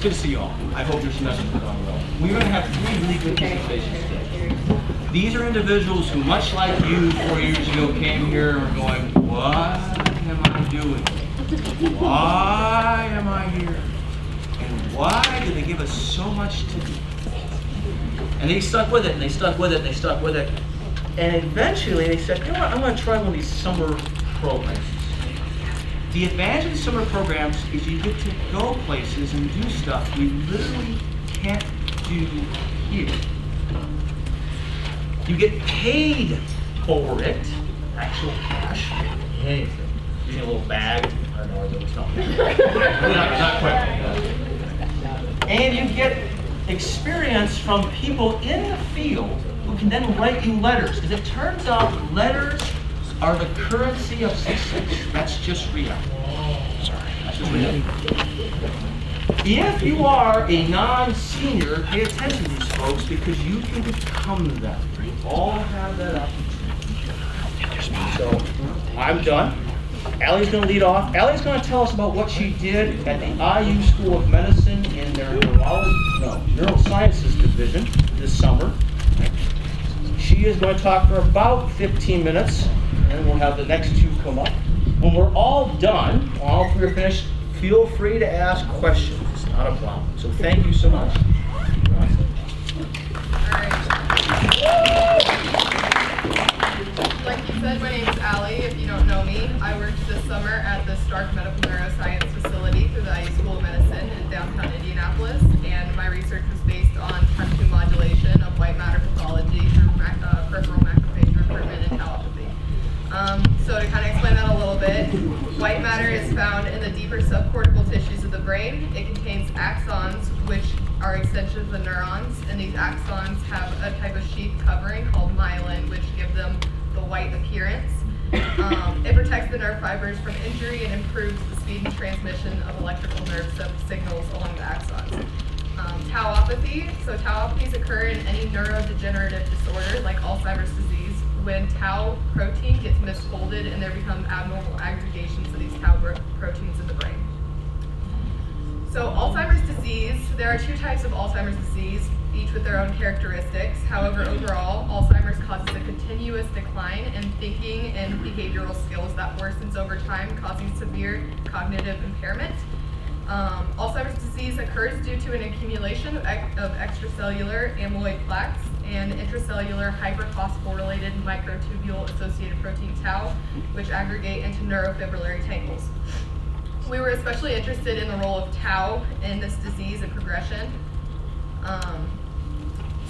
good to see you all. I hope your semester's going well. We're going to have 3 really good presentations today. These are individuals who, much like you 4 years ago, came here and were going, what am I doing? Why am I here? And why do they give us so much to do? And they stuck with it, and they stuck with it, and they stuck with it. And eventually they said, you know what, I'm going to try one of these summer programs. The advantage of the summer programs is you get to go places and do stuff we literally can't do here. You get paid for it, actual cash. Hey, using a little bag. I don't know, it's not not quite. And you get experience from people in the field who can then write you letters. Because it turns out letters are the currency of success. That's just reality. Sorry, that's just reality. If you are a non-senior, pay attention to these folks because you can become them. We all have that opportunity. So, I'm done. Allie's going to lead off. Allie's going to tell us about what she did at the IU School of Medicine in their neurosciences division this summer. She is going to talk for about 15 minutes, and then we'll have the next 2 come up. When we're all done, all 3 are finished, feel free to ask questions. It's not a problem. So thank you so much. Like you said, my name is Allie. If you don't know me, I worked this summer at the Stark Medical Neuroscience Facility through the IU School of Medicine in downtown Indianapolis, and my research was based on TREM2 modulation of white matter pathology through peripheral macrophage recruitment and tauopathy. So to kind of explain that a little bit, white matter is found in the deeper subcortical tissues of the brain. It contains axons, which are extensions of neurons, and these axons have a type of sheath covering called myelin, which give them the white appearance. It protects the nerve fibers from injury and improves the speed and transmission of electrical nerve signals along the axons. Tauopathy. So tauopathies occur in any neurodegenerative disorder like Alzheimer's disease when tau protein gets misfolded and there become abnormal aggregations of these tau proteins in the brain. So Alzheimer's disease, there are 2 types of Alzheimer's disease, each with their own characteristics. However, overall, Alzheimer's causes a continuous decline in thinking and behavioral skills that worsens over time, causing severe cognitive impairment. Alzheimer's disease occurs due to an accumulation of extracellular amyloid plaques and intracellular hyperphosphorylated microtubule-associated protein tau, which aggregate into neurofibrillary tangles. We were especially interested in the role of tau in this disease and progression.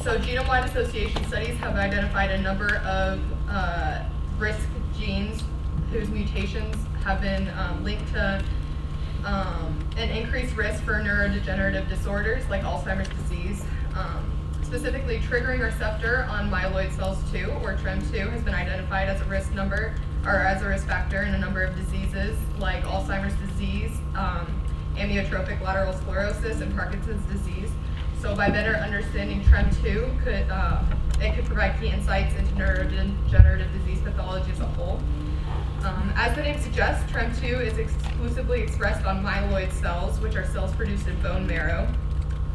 So genome-wide association studies have identified a number of risk genes whose mutations have been linked to an increased risk for neurodegenerative disorders like Alzheimer's disease. Specifically, triggering receptor on myeloid cells 2, or TREM2, has been identified as a risk factor in a number of diseases like Alzheimer's disease, amyotrophic lateral sclerosis, and Parkinson's disease. So by better understanding TREM2, it could provide key insights into neurodegenerative disease pathology as a whole. As the name suggests, TREM2 is exclusively expressed on myeloid cells, which are cells produced in bone marrow.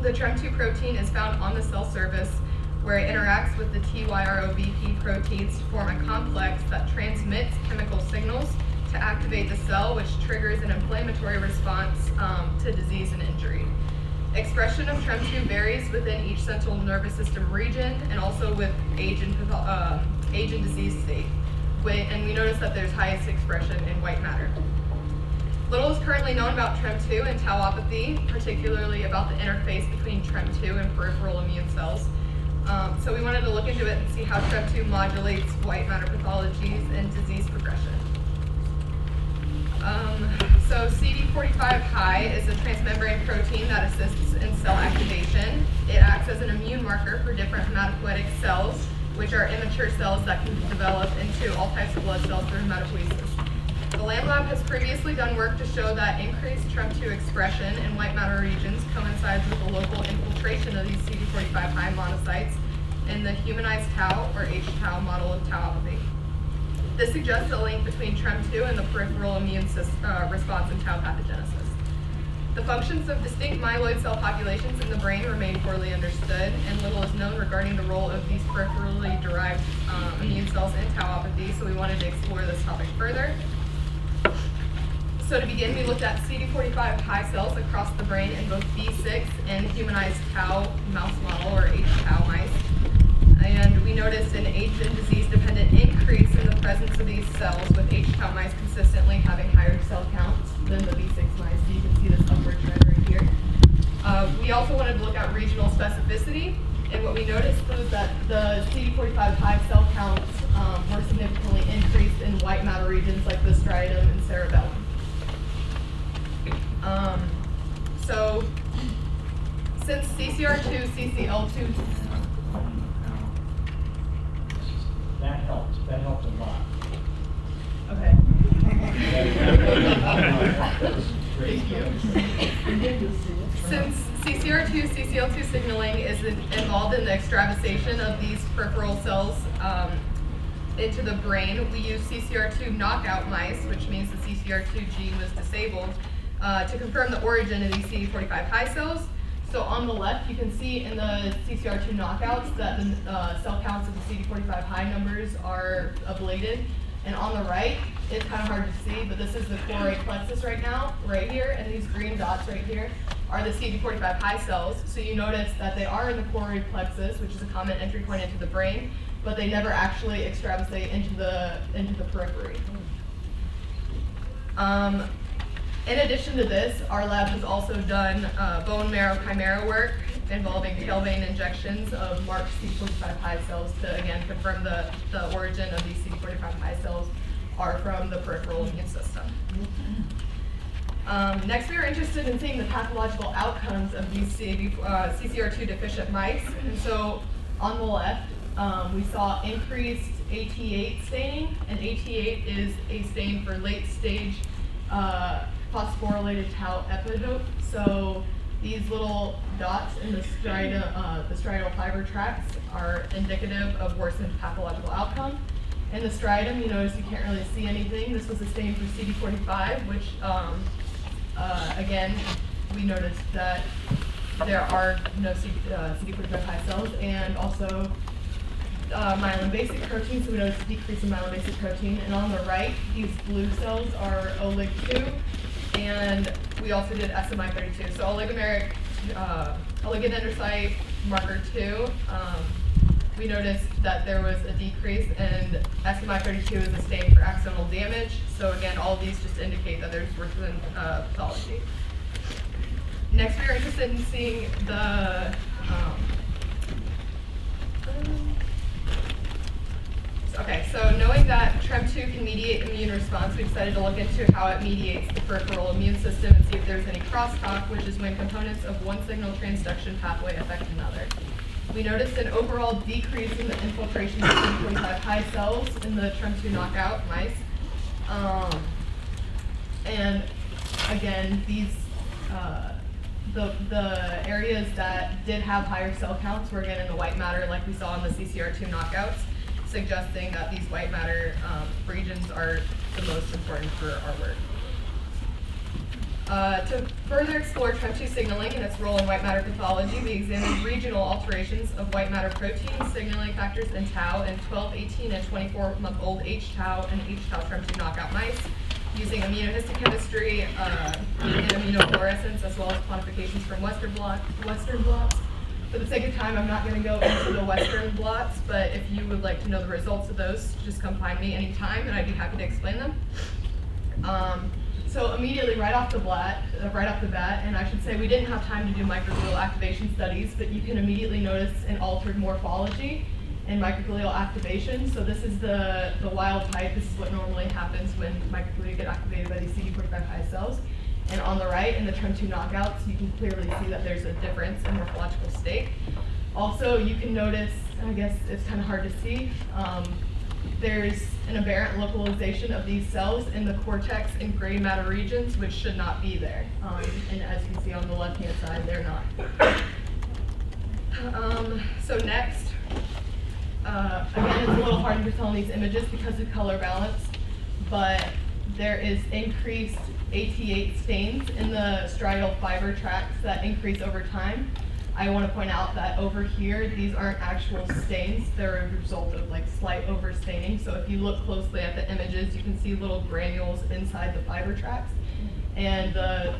The TREM2 protein is found on the cell surface, where it interacts with the TYROBP proteins to form a complex that transmits chemical signals to activate the cell, which triggers an inflammatory response to disease and injury. Expression of TREM2 varies within each central nervous system region and also with age and disease state. And we notice that there's highest expression in white matter. Little is currently known about TREM2 and tauopathy, particularly about the interface between TREM2 and peripheral immune cells. So we wanted to look into it and see how TREM2 modulates white matter pathologies and disease progression. So CD45 high is a transmembrane protein that assists in cell activation. It acts as an immune marker for different hematopoietic cells, which are immature cells that can develop into all types of blood cells through hematopoiesis. The Lamb Lab has previously done work to show that increased TREM2 expression in white matter regions coincides with the local infiltration of these CD45 high monocytes in the humanized tau, or H-tau model of tauopathy. This suggests a link between TREM2 and the peripheral immune response in tau pathogenesis. The functions of distinct myeloid cell populations in the brain remain poorly understood, and little is known regarding the role of these peripherally derived immune cells in tauopathy, so we wanted to explore this topic further. So to begin, we looked at CD45 high cells across the brain in both B6 and humanized tau mouse model, or H-tau mice. And we noticed an age and disease-dependent increase in the presence of these cells, with H-tau mice consistently having higher cell counts than the B6 mice. So you can see this upward trend right here. We also wanted to look at regional specificity, and what we noticed was that the CD45 high cell counts were significantly increased in white matter regions like the striatum and cerebellum. So since CCR2, CCL2, That helps a lot. okay. Thank you. Since CCR2, CCL2 signaling is involved in the extravasation of these peripheral cells into the brain, we use CCR2 knockout mice, which means the CCR2 gene was disabled, to confirm the origin of these CD45 high cells. So on the left, you can see in the CCR2 knockouts that the cell counts of the CD45 high numbers are ablated. And on the right, it's kind of hard to see, but this is the choroid plexus right now, right here, and these green dots right here are the CD45 high cells. So you notice that they are in the choroid plexus, which is a common entry point into the brain, but they never actually extravasate into the periphery. In addition to this, our lab has also done bone marrow chimera work involving tail vein injections of marked CD45 high cells to, again, confirm the origin of these CD45 high cells are from the peripheral immune system. Next, we are interested in seeing the pathological outcomes of these CCR2 deficient mice. And so on the left, we saw increased AT8 staining, and AT8 is a stain for late stage phosphorylated tau epitope. So these little dots in the striatal fiber tracts are indicative of worsened pathological outcome. In the striatum, you notice you can't really see anything. This was a stain for CD45, which again, we noticed that there are no CD45 high cells, and also myelin basic protein, so we noticed a decrease in myelin basic protein. And on the right, these blue cells are olig-2, and we also did SMI32. So oligomeric oligodendrocyte marker 2, we noticed that there was a decrease, and SMI32 is a stain for axonal damage. So again, all of these just indicate that there's worsened pathology. Next, we are interested in seeing the okay, so knowing that TREM2 can mediate immune response, we decided to look into how it mediates the peripheral immune system and see if there's any crosstalk, which is when components of one signal transduction pathway affect another. We noticed an overall decrease in the infiltration of CD45 high cells in the TREM2 knockout mice. And again, these the areas that did have higher cell counts were again in the white matter, like we saw in the CCR2 knockouts, suggesting that these white matter regions are the most important for our work. To further explore TREM2 signaling and its role in white matter pathology, we examined regional alterations of white matter proteins, signaling factors, and tau in 12, 18, and 24-month-old H-tau and H-tau TREM2 knockout mice using immunohistochemistry and immunofluorescence, as well as quantifications from Western blots. For the sake of time, I'm not going to go into the Western blots, but if you would like to know the results of those, just come find me anytime, and I'd be happy to explain them. So immediately, right off the bat, and I should say we didn't have time to do microglial activation studies, but you can immediately notice an altered morphology in microglial activation. So this is the wild type. This is what normally happens when microglia get activated by these CD45 high cells. And on the right, in the TREM2 knockouts, you can clearly see that there's a difference in morphological state. Also, you can notice, I guess it's kind of hard to see, there's an aberrant localization of these cells in the cortex and gray matter regions, which should not be there. And as you can see on the left-hand side, they're not. So next, again, it's a little harder to tell in these images because of color balance, but there is increased AT8 stains in the striatal fiber tracts that increase over time. I want to point out that over here, these aren't actual stains. They're a result of like slight overstaining. So if you look closely at the images, you can see little granules inside the fiber tracts. And the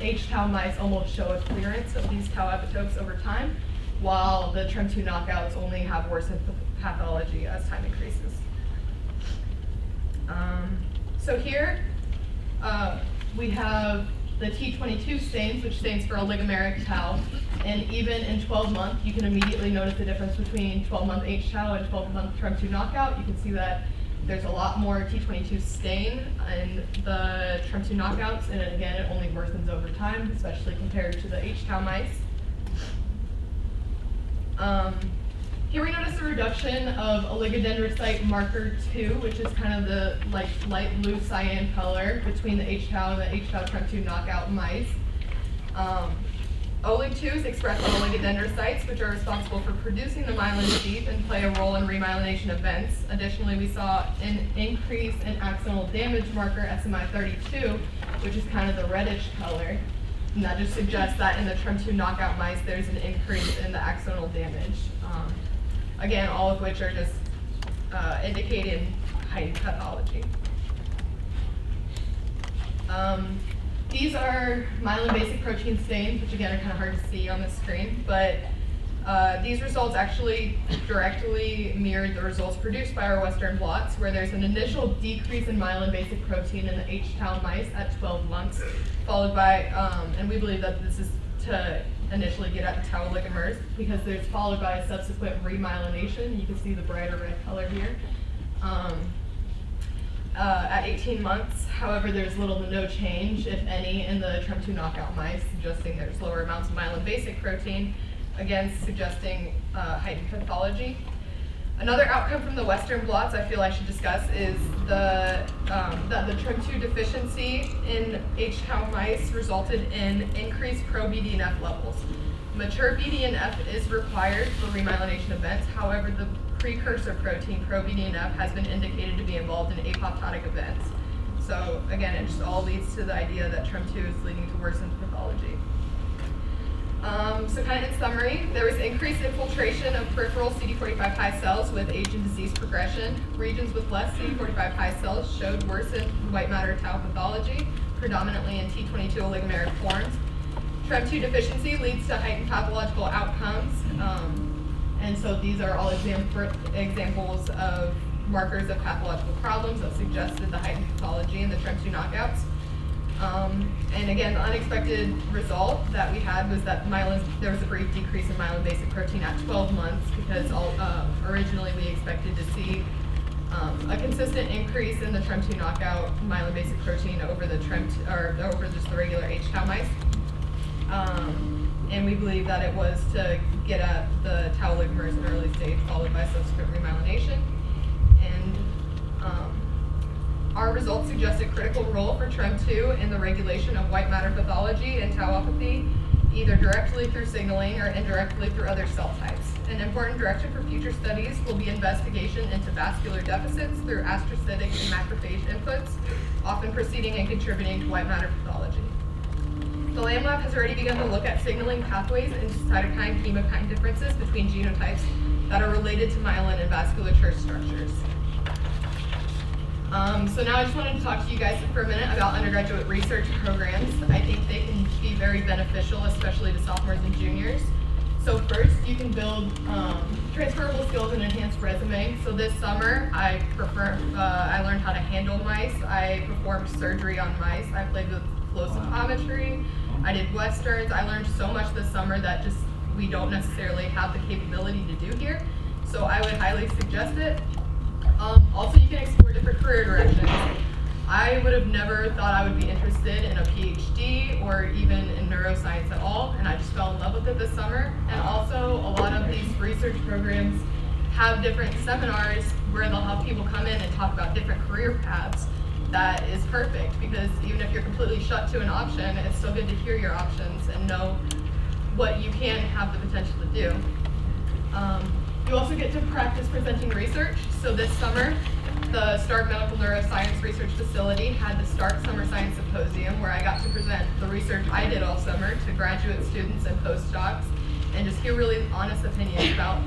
H-tau mice almost show a clearance of these tau epitopes over time, while the TREM2 knockouts only have worsened pathology as time increases. So here we have the T22 stains, which stands for oligomeric tau. And even in 12 months, you can immediately notice the difference between 12-month H-tau and 12-month TREM2 knockout. You can see that there's a lot more T22 stain in the TREM2 knockouts, and again, it only worsens over time, especially compared to the H-tau mice. Here we notice a reduction of oligodendrocyte marker 2, which is kind of the like light blue cyan color between the H-tau and the H-tau TREM2 knockout mice. OLIG2 is expressed on oligodendrocytes, which are responsible for producing the myelin sheath and play a role in remyelination events. Additionally, we saw an increase in axonal damage marker SMI32, which is kind of the reddish color. And that just suggests that in the TREM2 knockout mice, there's an increase in the axonal damage. Again, all of which are just indicating heightened pathology. These are myelin basic protein stains, which again are kind of hard to see on the screen, but these results actually directly mirrored the results produced by our Western blots, where there's an initial decrease in myelin basic protein in the H-tau mice at 12 months, followed by, and we believe that this is to initially get at the tau oligomers, because there's followed by a subsequent remyelination. You can see the brighter red color here. At 18 months, however, there's little to no change, if any, in the TREM2 knockout mice, suggesting there's lower amounts of myelin basic protein, again suggesting heightened pathology. Another outcome from the Western blots I feel I should discuss is that the TREM2 deficiency in H-tau mice resulted in increased pro-BDNF levels. Mature BDNF is required for remyelination events. However, the precursor protein pro-BDNF has been indicated to be involved in apoptotic events. So again, it just all leads to the idea that TREM2 is leading to worsened pathology. So kind of in summary, there was increased infiltration of peripheral CD45 high cells with age and disease progression. Regions with less CD45 high cells showed worsened white matter tau pathology, predominantly in T22 oligomeric forms. TREM2 deficiency leads to heightened pathological outcomes. And so these are all examples of markers of pathological problems that suggested the heightened pathology in the TREM2 knockouts. And again, the unexpected result that we had was that there was a brief decrease in myelin basic protein at 12 months, because originally we expected to see a consistent increase in the TREM2 knockout myelin basic protein over the over just the regular H-tau mice. And we believe that it was to get at the tau oligomers in early stage, followed by subsequent remyelination. And our results suggest a critical role for TREM2 in the regulation of white matter pathology and tauopathy, either directly through signaling or indirectly through other cell types. An important direction for future studies will be investigation into vascular deficits through astrocytic and macrophage inputs, often preceding and contributing to white matter pathology. The LAM lab has already begun to look at signaling pathways and cytokine-chemokine differences between genotypes that are related to myelin and vasculature structures. So now I just wanted to talk to you guys for a minute about undergraduate research programs. I think they can be very beneficial, especially to sophomores and juniors. So first, you can build transferable skills and enhanced resume. So this summer, I learned how to handle mice. I performed surgery on mice. I played with flow cytometry. I did Westerns. I learned so much this summer that just we don't necessarily have the capability to do here. So I would highly suggest it. Also, you can explore different career directions. I would have never thought I would be interested in a PhD or even in neuroscience at all, and I just fell in love with it this summer. And also, a lot of these research programs have different seminars where they'll have people come in and talk about different career paths. That is perfect, because even if you're completely shut to an option, it's still good to hear your options and know what you can have the potential to do. You also get to practice presenting research. So this summer, the Stark Medical Neuroscience Research Facility had the Stark Summer Science Symposium where I got to present the research I did all summer to graduate students and postdocs and just hear really honest opinions about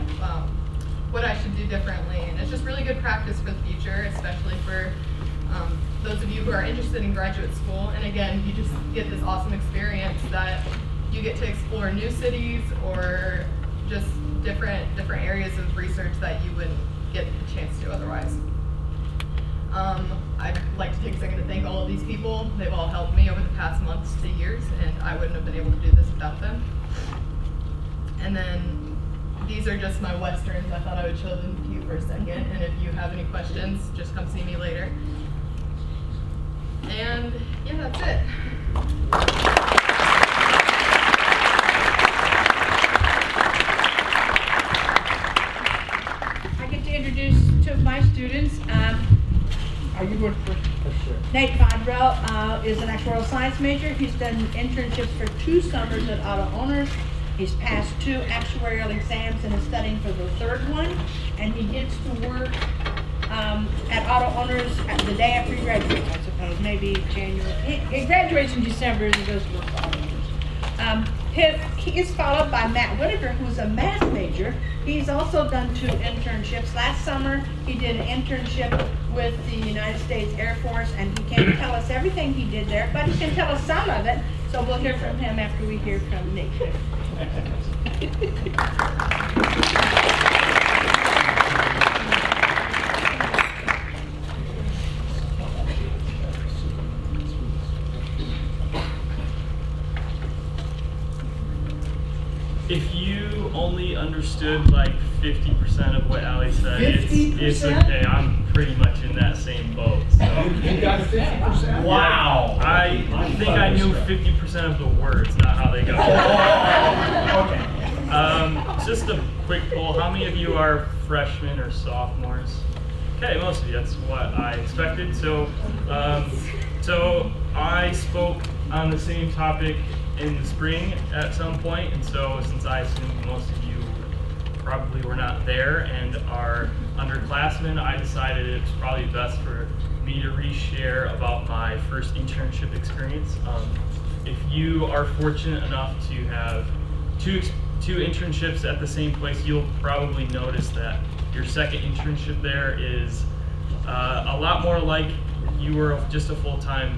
what I should do differently. And it's just really good practice for the future, especially for those of you who are interested in graduate school. And again, you just get this awesome experience that you get to explore new cities or just different areas of research that you wouldn't get the chance to otherwise. I'd like to take a second to thank all of these people. They've all helped me over the past months to years, and I wouldn't have been able to do this without them. And then these are just my Westerns. I thought I would show them to you for a second, and if you have any questions, just come see me later. And yeah, that's it. I get to introduce two of my students. Are you going first? Sure. Nate Fodrell is an actuarial science major. He's done internships for 2 summers at Auto Owners. He's passed 2 actuarial exams and is studying for the 3rd one. And he gets to work at Auto Owners the day after he graduates, I suppose, maybe January. He graduates in December and he goes to work for Auto Owners. He is followed by Matt Whitaker, who's a math major. He's also done 2 internships. Last summer, he did an internship with the United States Air Force, and he can't tell us everything he did there, but he can tell us some of it. So we'll hear from him after we hear from Nick. If you only understood like 50% of what Allie said, it's 50%? okay. I'm pretty much in that same boat. So. You got 50%? Wow. I think I knew 50% of the words, not how they got. Okay. Just a quick poll. How many of you are freshmen or sophomores? Okay, most of you. That's what I expected. So I spoke on the same topic in the spring at some point, and so since I assume most of you probably were not there and are underclassmen, I decided it was probably best for me to reshare about my first internship experience. If you are fortunate enough to have two internships at the same place, you'll probably notice that your second internship there is a lot more like you were just a full-time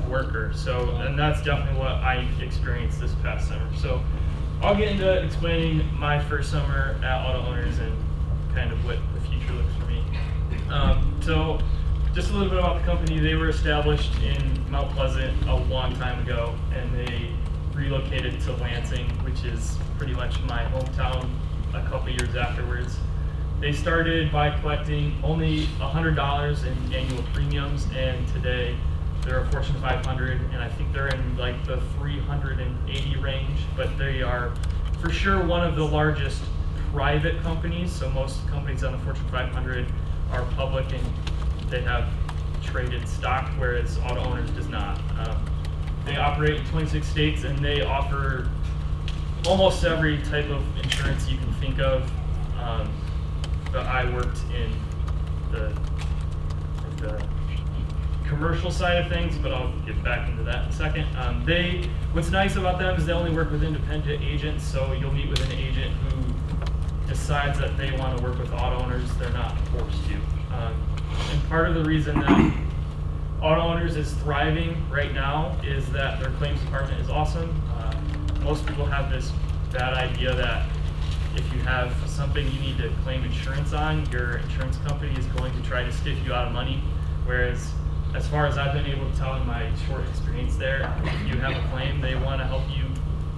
worker. So, and that's definitely what I experienced this past summer. So I'll get into explaining my first summer at Auto Owners and kind of what the future looks for me. So just a little bit about the company. They were established in Mount Pleasant a long time ago, and they relocated to Lansing, which is pretty much my hometown, a couple years afterwards. They started by collecting only $100 in annual premiums, and today they're a Fortune 500, and I think they're in like the 380 range, but they are for sure one of the largest private companies. So most companies on the Fortune 500 are public and they have traded stock, whereas Auto Owners does not. They operate in 26 states, and they offer almost every type of insurance you can think of. But I worked in the commercial side of things, but I'll get back into that in a second. What's nice about them is they only work with independent agents, so you'll meet with an agent who decides that they want to work with auto owners. They're not forced to. And part of the reason that Auto Owners is thriving right now is that their claims department is awesome. Most people have this bad idea that if you have something you need to claim insurance on, your insurance company is going to try to stiff you out of money. Whereas, as far as I've been able to tell in my short experience there, if you have a claim, they want to help you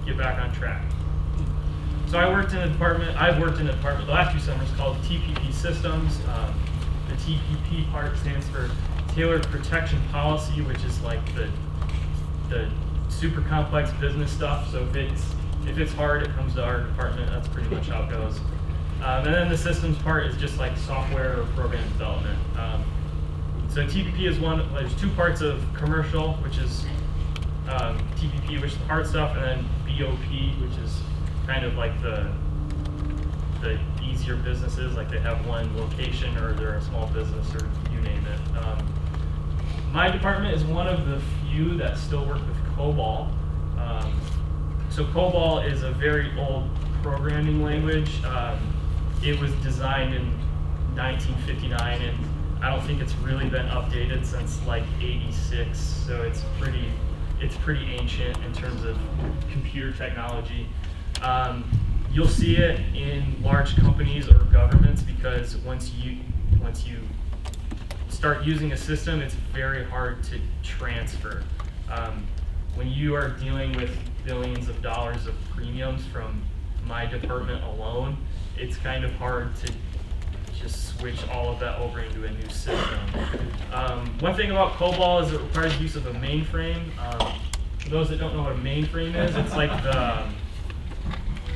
get back on track. So I've worked in a department the last few summers called TPP Systems. The TPP part stands for Tailored Protection Policy, which is like the super complex business stuff. So if it's hard, it comes to our department. That's pretty much how it goes. And then the systems part is just like software or program development. So TPP is one. There's 2 parts of commercial, which is TPP, which is the hard stuff, and then BOP, which is kind of like the easier businesses, like they have one location or they're a small business or you name it. My department is one of the few that still work with COBOL. So COBOL is a very old programming language. It was designed in 1959, and I don't think it's really been updated since like '86. So it's pretty ancient in terms of computer technology. You'll see it in large companies or governments because once you start using a system, it's very hard to transfer. When you are dealing with billions of dollars of premiums from my department alone, it's kind of hard to just switch all of that over into a new system. One thing about COBOL is it requires use of a mainframe. For those that don't know what a mainframe is, it's like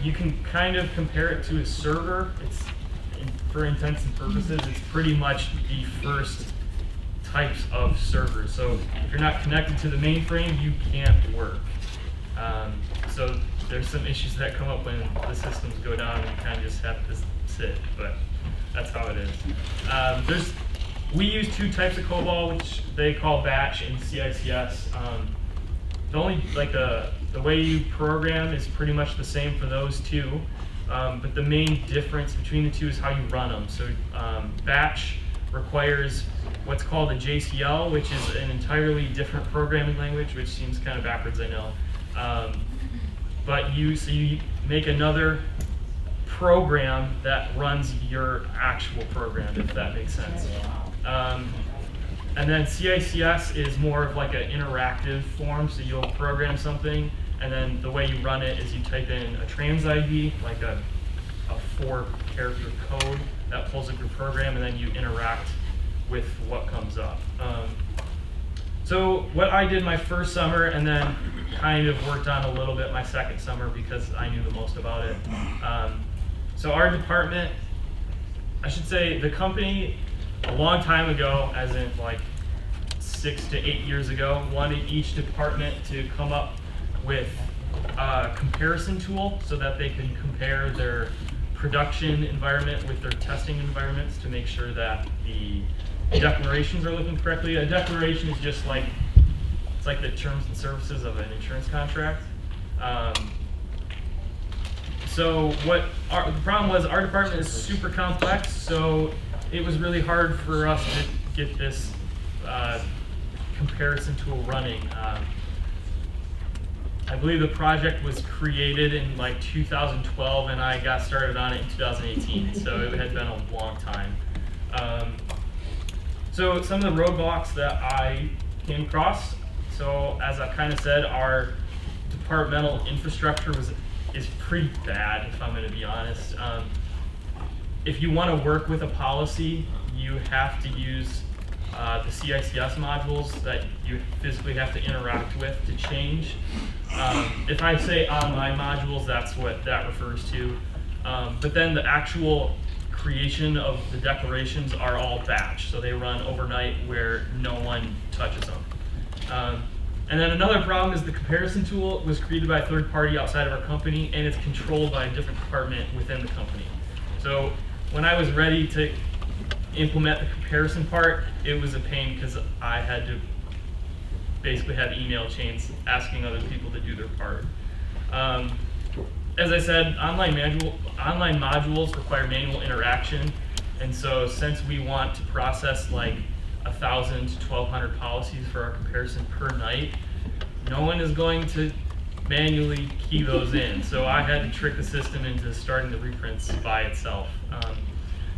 you can kind of compare it to a server. For intents and purposes, it's pretty much the first types of servers. So if you're not connected to the mainframe, you can't work. So there's some issues that come up when the systems go down and you kind of just have to sit, but that's how it is. We use two types of COBOL, which they call batch and CICS. The only, the way you program is pretty much the same for those two, but the main difference between the two is how you run them. So batch requires what's called a JCL, which is an entirely different programming language, which seems kind of backwards, I know. But you make another program that runs your actual program, if that makes sense. And then CICS is more of like an interactive form, so you'll program something, and then the way you run it is you type in a trans ID, like a 4-character code that pulls up your program, and then you interact with what comes up. So what I did my first summer, and then kind of worked on a little bit my second summer because I knew the most about it. So our department, I should say the company, a long time ago, as in like 6 to 8 years ago, wanted each department to come up with a comparison tool so that they can compare their production environment with their testing environments to make sure that the declarations are looking correctly. A declaration is just like, it's like the terms and services of an insurance contract. So the problem was our department is super complex, so it was really hard for us to get this comparison tool running. I believe the project was created in like 2012 and I got started on it in 2018, so it had been a long time. So some of the roadblocks that I came across, so as I kind of said, our departmental infrastructure is pretty bad, if I'm going to be honest. If you want to work with a policy, you have to use the CICS modules that you physically have to interact with to change. If I say online modules, that's what that refers to. But then the actual creation of the declarations are all batch, so they run overnight where no one touches them. And then another problem is the comparison tool was created by a third party outside of our company, and it's controlled by a different department within the company. So when I was ready to implement the comparison part, it was a pain because I had to basically have email chains asking other people to do their part. As I said, online modules require manual interaction, and so since we want to process like 1,000 to 1,200 policies for our comparison per night, no one is going to manually key those in. So I had to trick the system into starting the reprints by itself.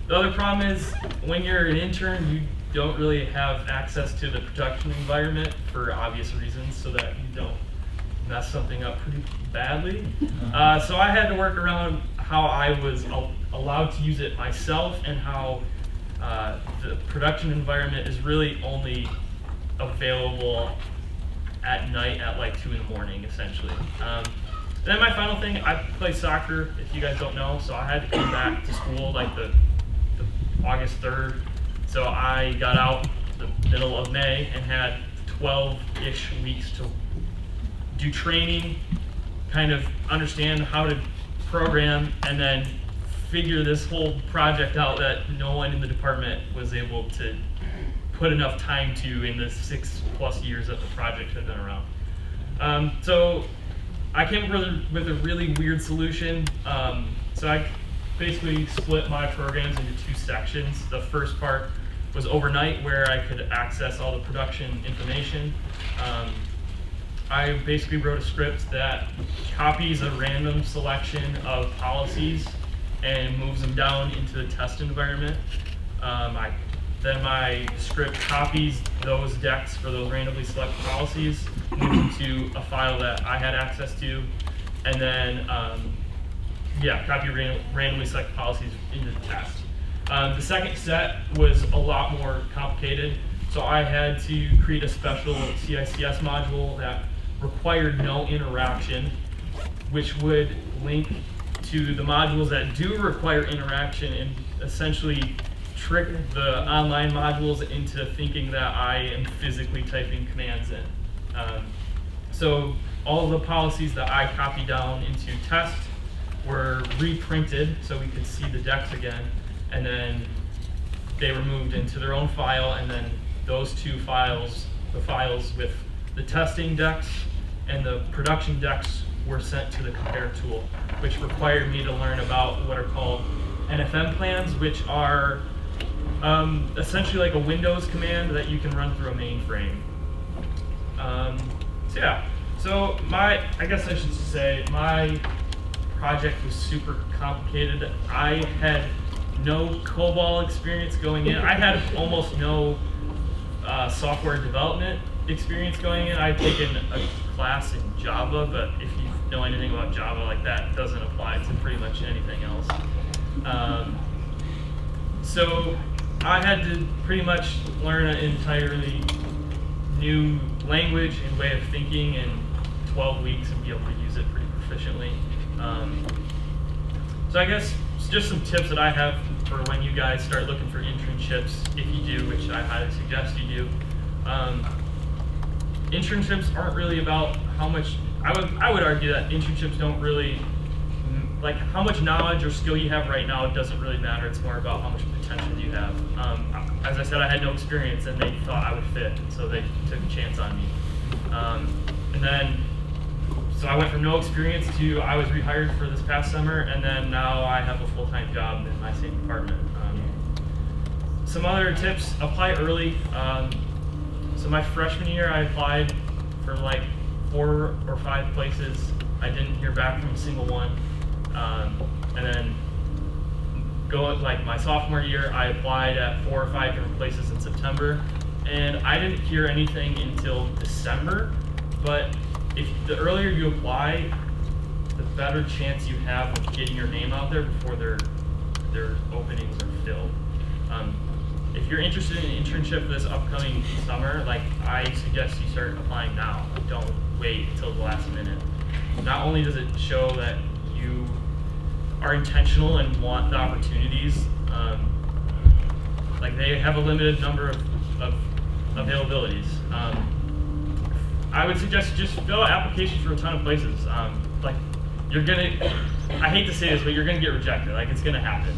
The other problem is when you're an intern, you don't really have access to the production environment for obvious reasons, so that you don't mess something up pretty badly. So I had to work around how I was allowed to use it myself, and how the production environment is really only available at night at like 2 in the morning, essentially. Then my final thing, I play soccer, if you guys don't know, so I had to come back to school like the August 3rd. So I got out the middle of May and had 12-ish weeks to do training, kind of understand how to program, and then figure this whole project out that no one in the department was able to put enough time to in the 6+ years that the project had been around. So I came up with a really weird solution. So I basically split my programs into 2 sections. The first part was overnight, where I could access all the production information. I basically wrote a script that copies a random selection of policies and moves them down into the test environment. Then my script copies those decks for those randomly selected policies, moves them to a file that I had access to, and then copy randomly selected policies into the test. The second set was a lot more complicated, so I had to create a special CICS module that required no interaction, which would link to the modules that do require interaction and essentially trick the online modules into thinking that I am physically typing commands in. So all of the policies that I copied down into test were reprinted so we could see the decks again, and then they were moved into their own file, and then those 2 files, the files with the testing decks and the production decks, were sent to the compare tool, which required me to learn about what are called NFM plans, which are essentially like a Windows command that you can run through a mainframe. So I guess I should say my project was super complicated. I had no COBOL experience going in. I had almost no software development experience going in. I'd taken a class in Java, but if you know anything about Java, like that doesn't apply to pretty much anything else. So I had to pretty much learn an entirely new language and way of thinking in 12 weeks and be able to use it pretty proficiently. So I guess just some tips that I have for when you guys start looking for internships, if you do, which I highly suggest you do. Internships aren't really about how much, I would argue that internships don't really, like how much knowledge or skill you have right now, it doesn't really matter. It's more about how much potential you have. As I said, I had no experience and they thought I would fit, so they took a chance on me. So I went from no experience to I was rehired for this past summer, and then now I have a full-time job in my same department. Some other tips: apply early. So my freshman year, I applied for like 4 or 5 places. I didn't hear back from a single one. And then like my sophomore year, I applied at 4 or 5 different places in September, and I didn't hear anything until December. But if the earlier you apply, the better chance you have of getting your name out there before their openings are filled. If you're interested in an internship this upcoming summer, like I suggest you start applying now. Don't wait until the last minute. Not only does it show that you are intentional and want the opportunities, like they have a limited number of availabilities. I would suggest just fill out applications for a ton of places. Like you're gonna, I hate to say this, but you're gonna get rejected. Like it's gonna happen.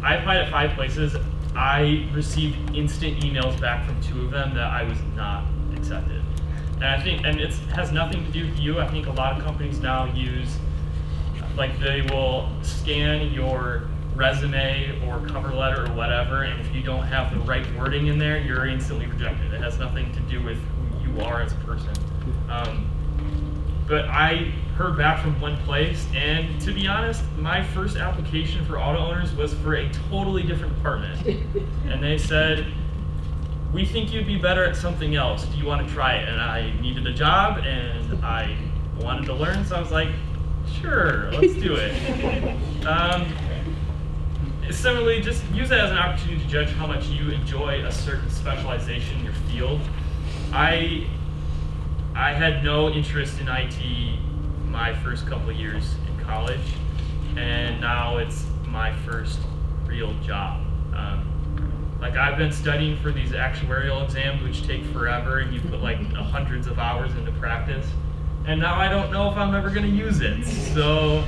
I applied at 5 places. I received instant emails back from 2 of them that I was not accepted. And I think, and it has nothing to do with you. I think a lot of companies now use, like they will scan your resume or cover letter or whatever, and if you don't have the right wording in there, you're instantly rejected. It has nothing to do with who you are as a person. But I heard back from 1 place, and to be honest, my first application for auto owners was for a totally different department. And they said, we think you'd be better at something else. Do you want to try it? And I needed a job, and I wanted to learn, so I was like, sure, let's do it. Similarly, just use that as an opportunity to judge how much you enjoy a certain specialization in your field. I had no interest in IT my first couple of years in college, and now it's my first real job. Like I've been studying for these actuarial exams, which take forever, and you put like hundreds of hours into practice, and now I don't know if I'm ever going to use it. So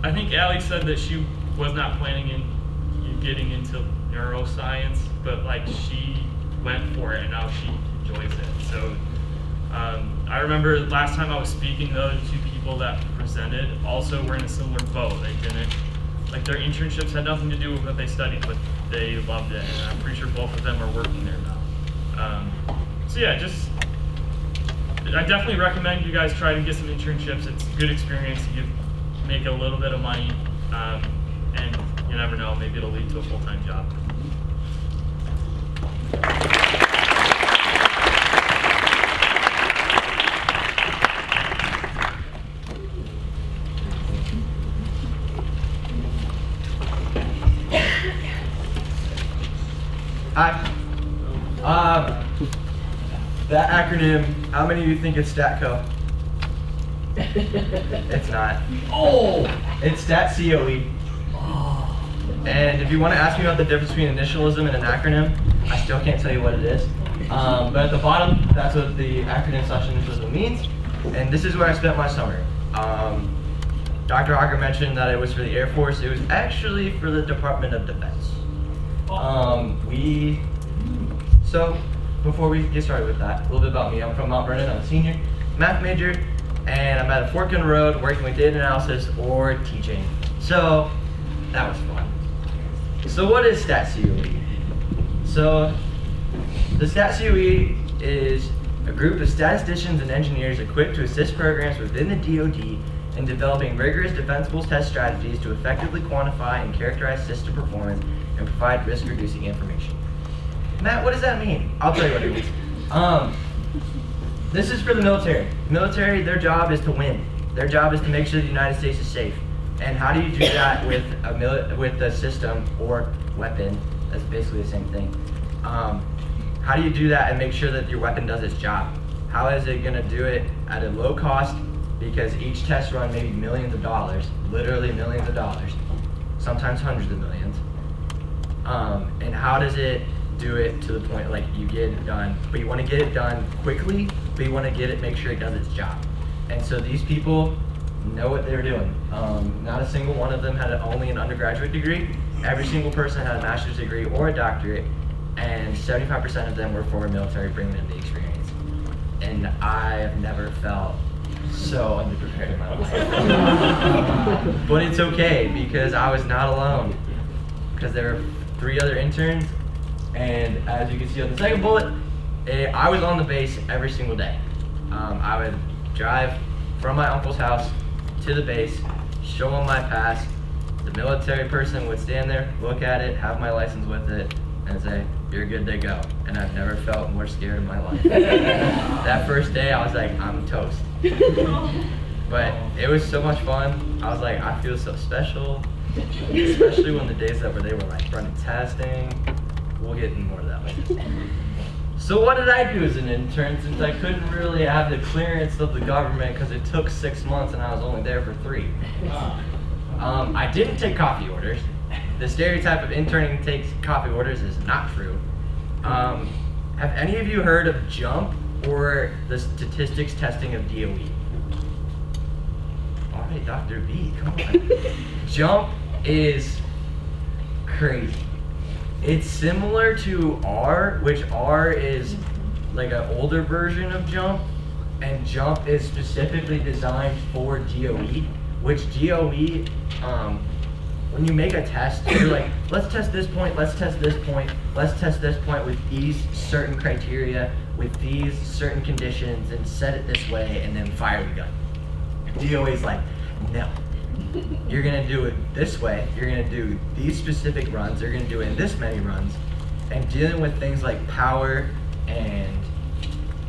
I think Allie said that she was not planning in getting into neuroscience, but like she went for it and now she enjoys it. So I remember last time I was speaking, the other two people that presented also were in a similar boat. They didn't, like their internships had nothing to do with what they studied, but they loved it, and I'm pretty sure both of them are working there now. So yeah, I definitely recommend you guys try to get some internships. It's a good experience. You make a little bit of money, and you never know, maybe it'll lead to a full-time job. Hi. That acronym, how many of you think it's StatCo? It's not. Oh! It's StatCoE. And if you want to ask me about the difference between initialism and an acronym, I still can't tell you what it is. But at the bottom, that's what the acronym / initialism means. And this is where I spent my summer. Dr. Auger mentioned that it was for the Air Force. It was actually for the Department of Defense. So before we get started with that, a little bit about me. I'm from Mount Vernon. I'm a senior math major, and I'm at a fork in the road working with data analysis or teaching. So that was fun. So what is StatCoE? So the StatCoE is a group of statisticians and engineers equipped to assist programs within the DoD in developing rigorous defensible test strategies to effectively quantify and characterize system performance and provide risk-reducing information. Matt, what does that mean? I'll tell you what it means. This is for the military. Military, their job is to win. Their job is to make sure the United States is safe. And how do you do that with a system or weapon? That's basically the same thing. How do you do that and make sure that your weapon does its job? How is it going to do it at a low cost? Because each test run may be millions of dollars, literally millions of dollars, sometimes hundreds of millions. And how does it do it to the point like you get it done, but you want to get it done quickly, but you want to make sure it does its job. And so these people know what they're doing. Not a single one of them had only an undergraduate degree. Every single person had a master's degree or a doctorate, and 75% of them were former military, bringing in the experience. And I have never felt so underprepared in my life. But it's okay, because I was not alone. Because there were 3 other interns, and as you can see on the second bullet, I was on the base every single day. I would drive from my uncle's house to the base, show him my pass. The military person would stand there, look at it, have my license with it, and say, "You're good to go." And I've never felt more scared in my life. That first day, I was like, I'm toast. But it was so much fun. I was like, I feel so special, especially when the days where they were like running testing. We'll get into more of that later. So what did I do as an intern, since I couldn't really have the clearance of the government because it took 6 months and I was only there for 3? I didn't take coffee orders. The stereotype of interning takes coffee orders is not true. Have any of you heard of JUMP or the statistics testing of DOE? All right, Dr. B, come on. JUMP is crazy. It's similar to R, which R is like an older version of JUMP, and JUMP is specifically designed for DOE, which DOE, when you make a test, you're like, let's test this point, let's test this point, let's test this point with these certain criteria, with these certain conditions, and set it this way, and then fire the gun. DOE is like, no. You're gonna do it this way, you're gonna do these specific runs, you're gonna do it in this many runs, and dealing with things like power and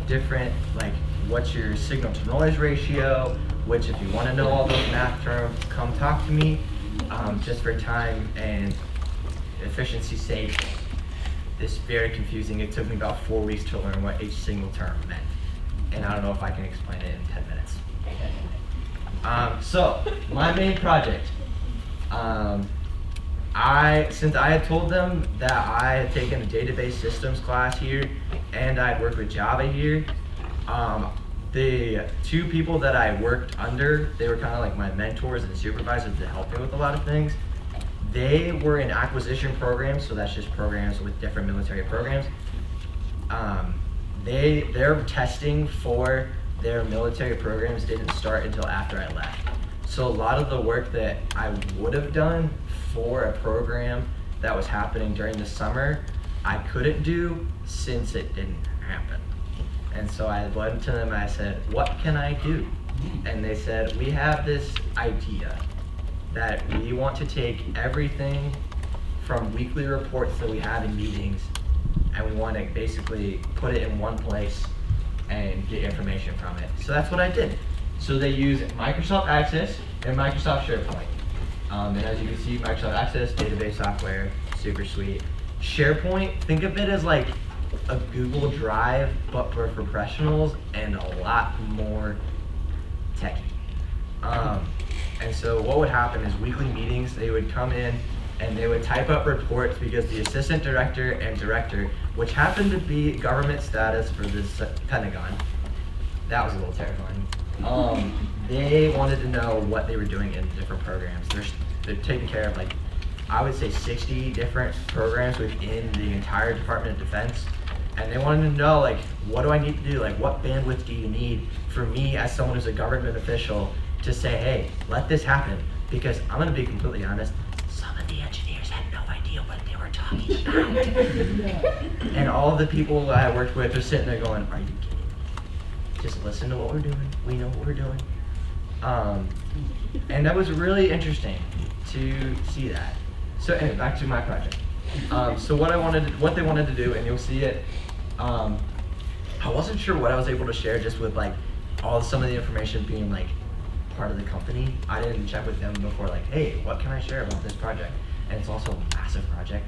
different, like what's your signal to noise ratio, which if you wanna know all those math terms, come talk to me. Just for time and efficiency's sake, it's very confusing. It took me about 4 weeks to learn what each single term meant, and I don't know if I can explain it in 10 minutes. So, my main project, since I had told them that I had taken a database systems class here, and I had worked with Java here, the two people that I worked under, they were kind of like my mentors and supervisors to help me with a lot of things. They were in acquisition programs, so that's just programs with different military programs. Their testing for their military programs didn't start until after I left. So a lot of the work that I would have done for a program that was happening during the summer, I couldn't do since it didn't happen. And so I went to them and I said, what can I do? And they said, we have this idea that we want to take everything from weekly reports that we have in meetings, and we want to basically put it in one place and get information from it. So that's what I did. So they use Microsoft Access and Microsoft SharePoint. And as you can see, Microsoft Access, database software, super sweet. SharePoint, think of it as like a Google Drive, but for professionals and a lot more techy. And so what would happen is weekly meetings, they would come in and they would type up reports because the assistant director and director, which happened to be government status for this Pentagon, that was a little terrifying. They wanted to know what they were doing in different programs. They're taking care of, like, I would say 60 different programs within the entire Department of Defense. And they wanted to know, like, what do I need to do? Like, what bandwidth do you need for me as someone who's a government official to say, hey, let this happen? Because I'm gonna be completely honest, some of the engineers had no idea what they were talking about. And all of the people that I worked with are sitting there going, are you kidding me? Just listen to what we're doing. We know what we're doing. And that was really interesting to see that. So anyway, back to my project. So what they wanted to do, and you'll see it, I wasn't sure what I was able to share just with like some of the information being like part of the company. I didn't check with them before, like, hey, what can I share about this project? And it's also a massive project.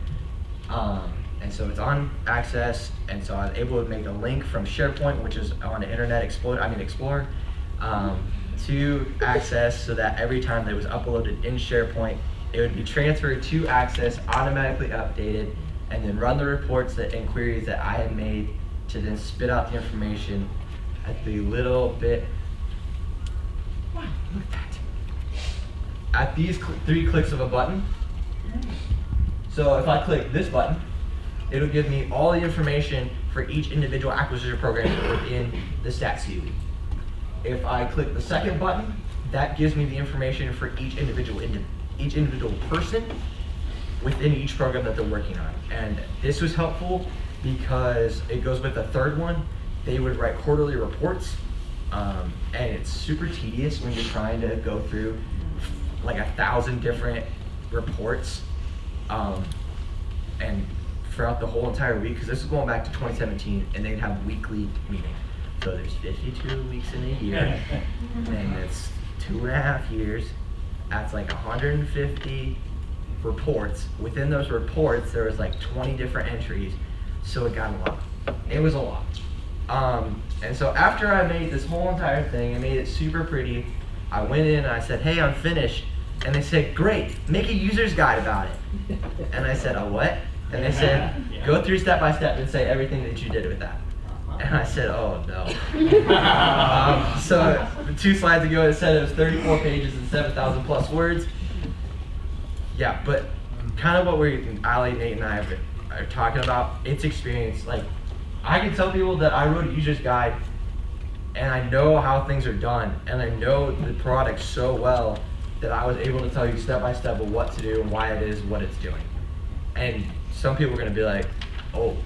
And so it's on Access, and so I was able to make a link from SharePoint, which is on Internet Explorer, to Access, so that every time that was uploaded in SharePoint, it would be transferred to Access, automatically updated, and then run the reports and queries that I had made to then spit out the information at the little bit. Wow, look at that. At these 3 clicks of a button. So if I click this button, it'll give me all the information for each individual acquisition program within the stat CUE. If I click the second button, that gives me the information for each individual person within each program that they're working on. And this was helpful because it goes with the third one. They would write quarterly reports, and it's super tedious when you're trying to go through like 1,000 different reports, and throughout the whole entire week, because this is going back to 2017, and they'd have weekly meetings. So there's 52 weeks in a year, and it's 2.5 years. That's like 150 reports. Within those reports, there was like 20 different entries, so it got a lot. It was a lot. And so after I made this whole entire thing, I made it super pretty, I went in and I said, hey, I'm finished. And they said, great, make a user's guide about it. And I said, a what? And they said, go through step by step and say everything that you did with that. And I said, oh no. So 2 slides ago it said it was 34 pages and 7,000 plus words. Yeah, but kind of what Ali, Nate, and I are talking about, it's experience. Like, I can tell people that I wrote a user's guide and I know how things are done and I know the product so well that I was able to tell you step by step of what to do and why it is what it's doing. And some people are gonna be like, oh,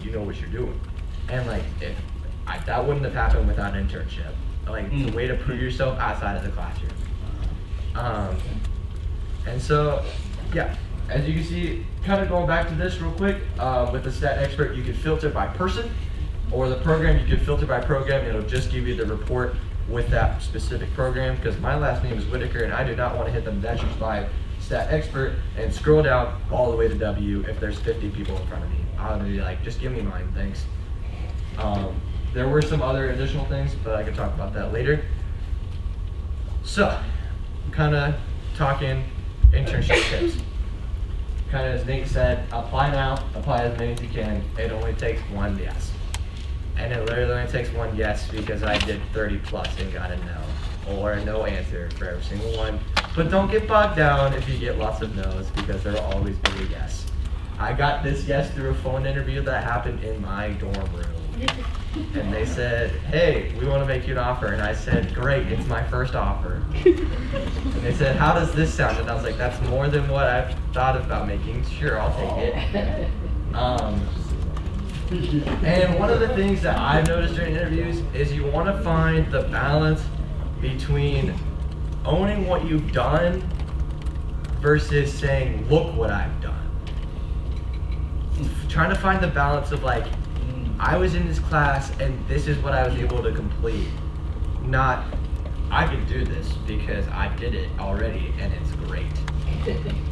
you know what you're doing. And like, that wouldn't have happened without an internship. Like, it's a way to prove yourself outside of the classroom. And so, yeah, as you can see, kind of going back to this real quick, with the stat expert, you can filter by person, or the program, you can filter by program. It'll just give you the report with that specific program, because my last name is Whitaker, and I do not want to hit the -5 stat expert and scroll down all the way to W if there's 50 people in front of me. I'm gonna be like, just give me mine, thanks. There were some other additional things, but I could talk about that later. So, kind of talking internship tips. Kind of as Nate said, apply now, apply as many as you can. It only takes one yes. And it literally only takes one yes because I did 30 plus and got a no or a no answer for every single one. But don't get bogged down if you get lots of no's because there will always be a yes. I got this yes through a phone interview that happened in my dorm room. And they said, hey, we want to make you an offer. And I said, great, it's my first offer. And they said, how does this sound? And I was like, that's more than what I've thought about making. Sure, I'll take it. And one of the things that I've noticed during interviews is you want to find the balance between owning what you've done versus saying, look what I've done. Trying to find the balance of like, I was in this class and this is what I was able to complete. Not, I can do this because I did it already and it's great.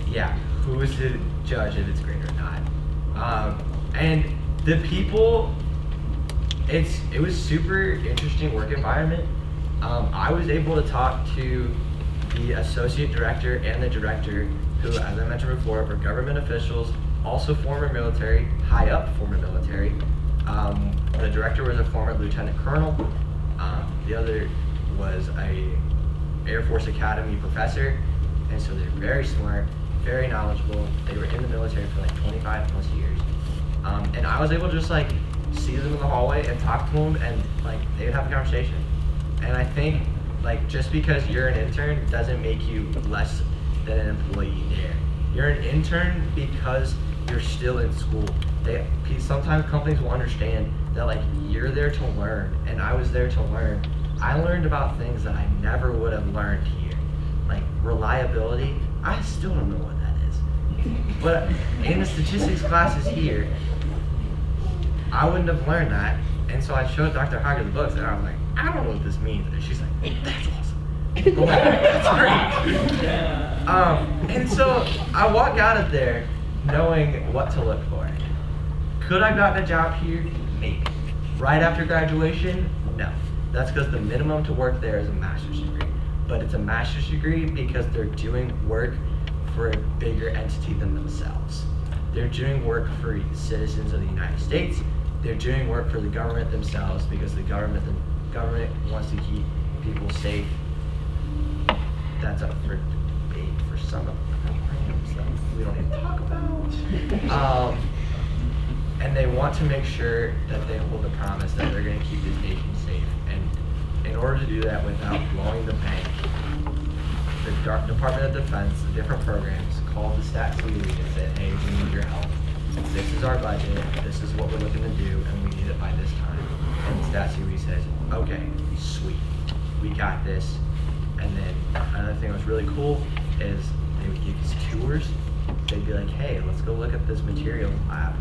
Yeah, who is to judge if it's great or not? And the people, it was super interesting work environment. I was able to talk to the associate director and the director who, as I mentioned before, were government officials, also former military, high up former military. The director was a former lieutenant colonel. The other was a Air Force Academy professor. And so they're very smart, very knowledgeable. They were in the military for like 25 plus years. And I was able to just like see them in the hallway and talk to them and like they would have a conversation. And I think like just because you're an intern doesn't make you less than an employee there. You're an intern because you're still in school. Sometimes companies will understand that like you're there to learn and I was there to learn. I learned about things that I never would have learned here. Like reliability, I still don't know what that is. But in the statistics classes here, I wouldn't have learned that. And so I showed Dr. Hager the books and I was like, I don't know what this means. And she's like, that's awesome. I'm like, that's great. And so I walk out of there knowing what to look for. Could I have gotten a job here? Maybe. Right after graduation? No. That's because the minimum to work there is a master's degree. But it's a master's degree because they're doing work for a bigger entity than themselves. They're doing work for citizens of the United States. They're doing work for the government themselves because the government wants to keep people safe. That's up for debate for some of the random stuff we don't even talk about. And they want to make sure that they hold the promise that they're going to keep this nation safe. And in order to do that without blowing the bank, the Department of Defense, the different programs, called the Stat CUE and said, hey, we need your help. This is our budget, this is what we're looking to do, and we need it by this time. And the Stat CUE says, okay, sweet, we got this. And then another thing that was really cool is they would give us tours. They'd be like, hey, let's go look at this material lab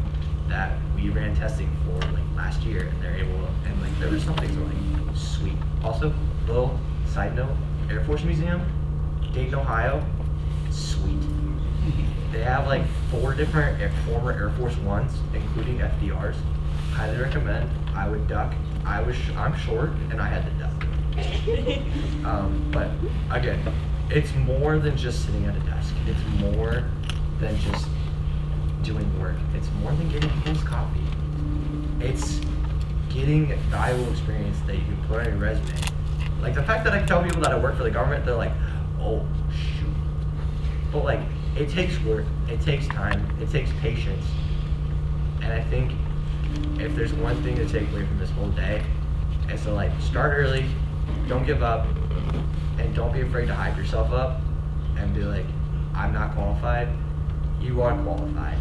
that we ran testing for like last year, and they're able to, and like there were some things that were like sweet. Also, little side note, Air Force Museum, Dayton, Ohio, sweet. They have like 4 different former Air Force Ones, including FDRs. Highly recommend. I would duck. I'm short, and I had to duck. But again, it's more than just sitting at a desk. It's more than just doing work. It's more than getting people's coffee. It's getting valuable experience that you can put on your resume. Like the fact that I can tell people that I work for the government, they're like, oh shoot. But like, it takes work, it takes time, it takes patience. And I think if there's one thing to take away from this whole day, it's to like start early, don't give up, and don't be afraid to hype yourself up and be like, I'm not qualified. You are qualified.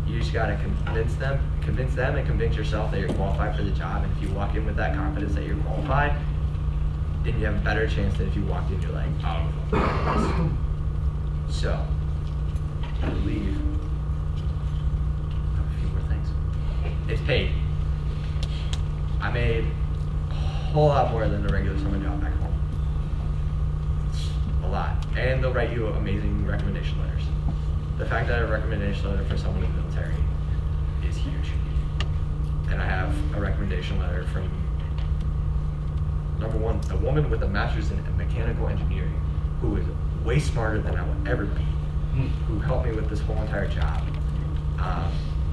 You just gotta convince them and convince yourself that you're qualified for the job. And if you walk in with that confidence that you're qualified, then you have a better chance than if you walked in and you're like, oh. So, I believe a few more things. It's paid. I made a whole lot more than a regular summer job back home. A lot. And they'll write you amazing recommendation letters. The fact that I have a recommendation letter for someone in the military is huge. And I have a recommendation letter from, number one, a woman with a master's in mechanical engineering who is way smarter than I will ever be, who helped me with this whole entire job.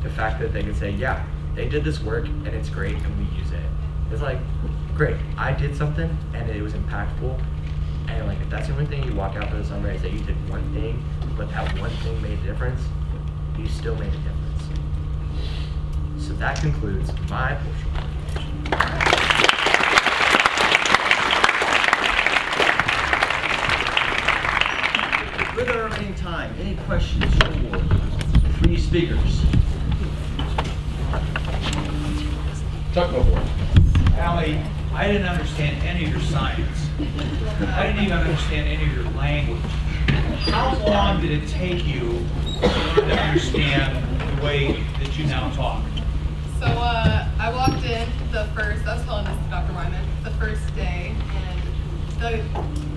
The fact that they can say, yeah, they did this work and it's great and we use it. It's like, great, I did something and it was impactful. And like, if that's the only thing you walk out for the summer is that you did one thing, but that one thing made a difference, you still made a difference. So that concludes my portion of the presentation. With our remaining time, any questions for three speakers? Chuck, go for it. Allie, I didn't understand any of your science. I didn't even understand any of your language. How long did it take you to learn to understand the way that you now talk? So I walked in I was telling this to Dr. Wyman, the first day, and the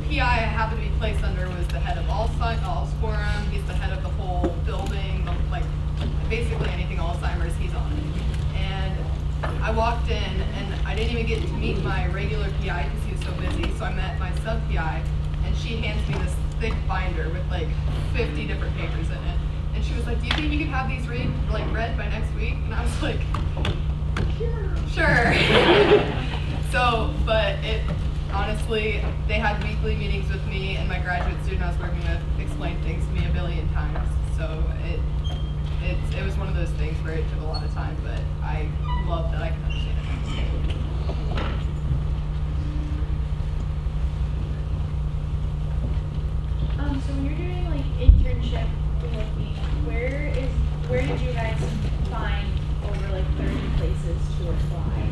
PI I happened to be placed under was the head of Alzheimer's Forum. He's the head of the whole building, like basically anything Alzheimer's, he's on it. And I walked in and I didn't even get to meet my regular PI because he was so busy, so I met my sub-PI, and she hands me this thick binder with like 50 different papers in it. And she was like, do you think you could have these read by next week? And I was like, sure. So, but honestly, they had weekly meetings with me and my graduate student I was working with explained things to me a billion times. So it was one of those things where it took a lot of time, but I love that I can understand it. So when you're doing like internship with me, where did you guys find over like 30 places to apply?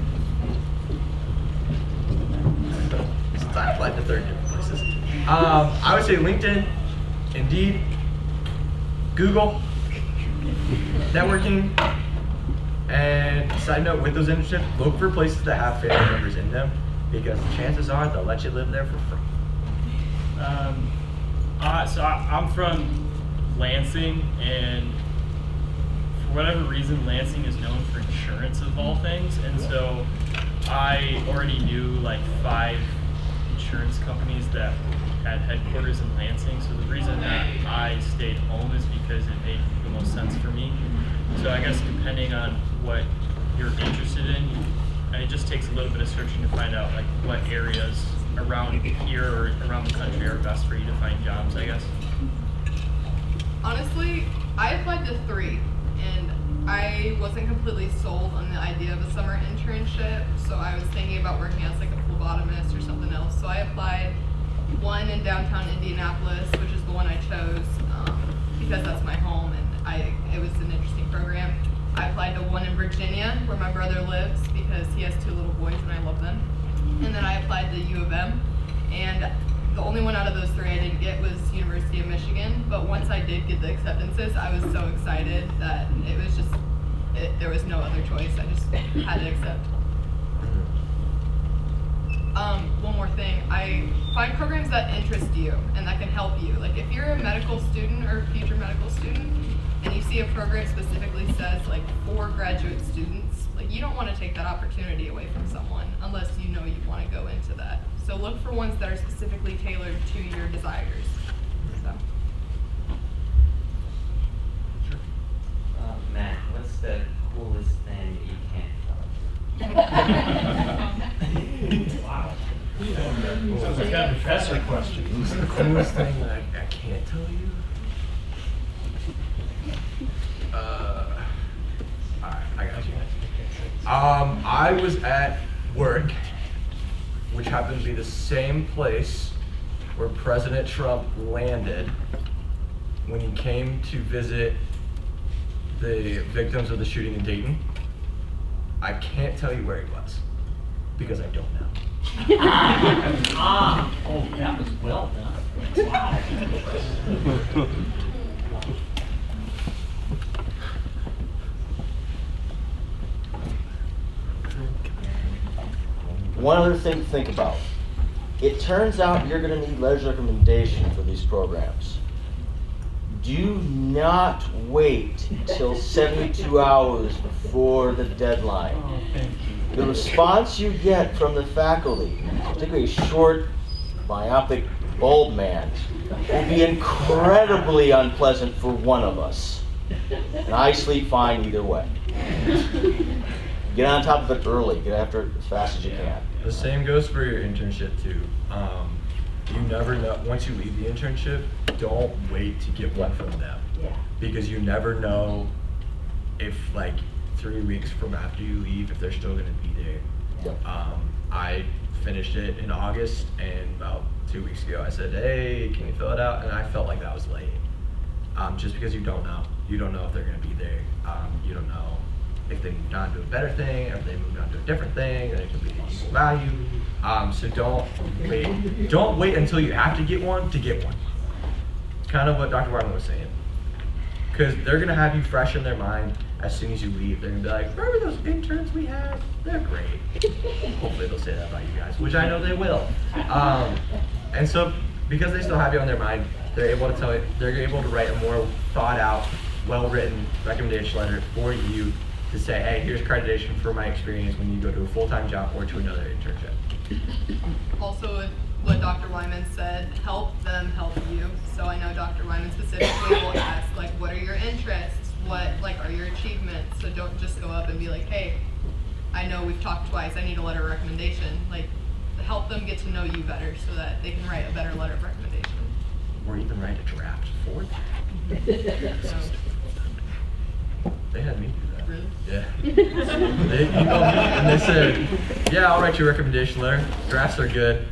I applied to 30 different places. I would say LinkedIn, Indeed, Google, networking, and side note, with those internships, look for places that have family members in them, because the chances are they'll let you live there for free. So I'm from Lansing, and for whatever reason, Lansing is known for insurance of all things, and so I already knew like 5 insurance companies that had headquarters in Lansing. So the reason that I stayed home is because it made the most sense for me. So I guess depending on what you're interested in, it just takes a little bit of searching to find out like what areas around here or around the country are best for you to find jobs, I guess. Honestly, I applied to 3, and I wasn't completely sold on the idea of a summer internship, so I was thinking about working as like a phlebotomist or something else. So I applied one in downtown Indianapolis, which is the one I chose because that's my home, and it was an interesting program. I applied to one in Virginia, where my brother lives, because he has 2 little boys and I love them. And then I applied to U of M, and the only one out of those 3 I didn't get was University of Michigan. But once I did get the acceptances, I was so excited that it was just, there was no other choice. I just had to accept. One more thing, I find programs that interest you and that can help you. Like if you're a medical student or future medical student, and you see a program specifically says like for graduate students, like you don't want to take that opportunity away from someone unless you know you want to go into that. So look for ones that are specifically tailored to your desires. So. Matt, what's the coolest thing that you can't tell us? Wow. Sounds like a professor question. What's the coolest thing that I can't tell you? Alright, I got you. I was at work, which happened to be the same place where President Trump landed when he came to visit the victims of the shooting in Dayton. I can't tell you where he was, because I don't know. Oh, that was well done. Wow. One other thing to think about. It turns out you're going to need letters of recommendation for these programs. Do not wait till 72 hours before the deadline. The response you get from the faculty, particularly a short, myopic, bald man, will be incredibly unpleasant for one of us. And I sleep fine either way. Get on top of it early. Get after it as fast as you can. The same goes for your internship too. You never know, once you leave the internship, don't wait to get one from them. Yeah. Because you never know if like 3 weeks from after you leave, if they're still gonna be there. Yep. I finished it in August, and about 2 weeks ago I said, hey, can you fill it out? And I felt like that was late. Just because you don't know. You don't know if they're gonna be there. You don't know if they moved on to a better thing, or if they moved on to a different thing, and it could be equal value. So don't wait until you have to get one. Kind of what Dr. Wyman was saying. Because they're gonna have you fresh in their mind as soon as you leave. They're gonna be like, remember those interns we had? They're great. Hopefully they'll say that about you guys, which I know they will. And so because they still have you on their mind, they're able to write a more thought out, well-written recommendation letter for you to say, hey, here's accreditation for my experience when you go to a full-time job or to another internship. Also, what Dr. Wyman said, help them help you. So I know Dr. Wyman specifically will ask, like, what are your interests? What, like, are your achievements? So don't just go up and be like, hey, I know we've talked twice, I need a letter of recommendation. Like, help them get to know you better so that they can write a better letter of recommendation. Or even write a draft for them. So, They had me do that. really? Yeah. They emailed me and they said, yeah, I'll write you a recommendation letter. Drafts are good.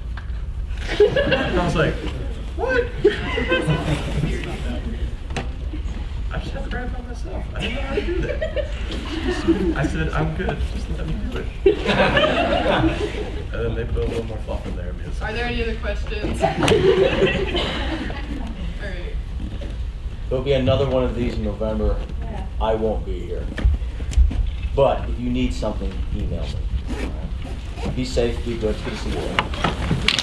And I was like, what? I just had to draft by myself. I didn't know how to do that. I said, I'm good. Just let me do it. And then they put a little more fluff in there. Because Are there any other questions? All right. There'll be another one of these in November. I won't be here. But if you need something, email me. Be safe, be good. Good to see you.